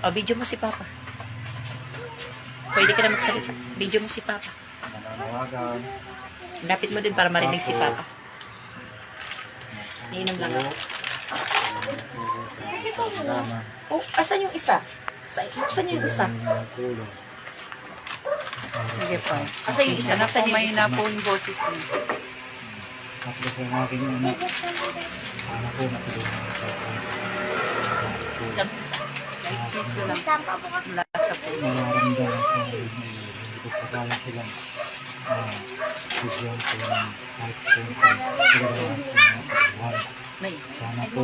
O, video mo si Papa. Pwede ka na magsalita. Video mo si Papa. Nananawagan. Lapit mo din para marinig si Papa. Iinom lang ako. Oh, asan yung isa? Buksan yung isa. Sige pa. Asan yung isa? Sana Buksan po yung may isa. na po yung boses niya. Tapos ang aking anak. Sana po matulungan ito. Ilang isa. Kahit piso lang mula sa puso. Nararamdaman sa hindi ko kaya silang bigyan ko ng kahit punto. Kailangan ko na sa buhay. May. Sana po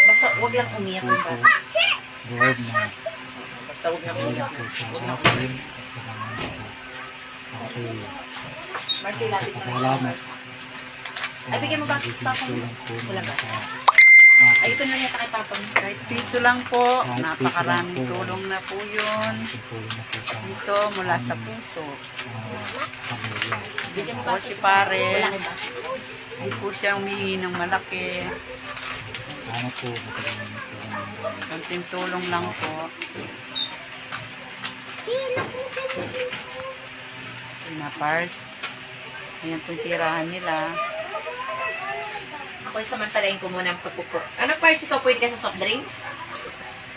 Basta huwag lang umiyak ng puso bata. loob na Basta huwag lang wala umiyak. po sa Huwag lang akin at sa mga kapatid. Marcy, lapit na. Salamat. Marcy. Ay, bigyan mo ba si Papa mo? Wala ba? Ay, ito na yata kay Papa mo. Kahit piso lang po, napakaraming tulong na po yun. Piso mula sa puso. Bigyan mo Po ba si pare, Wala kay Papa. hindi po siya humingi ng malaki. Sana po matulungan ito. Konting tulong lang po. Pinapars. Ayan po yung tirahan nila. Ako yung samantalain ko muna ang pagpupok. Ano parts ito? Pwede ka sa soft drinks?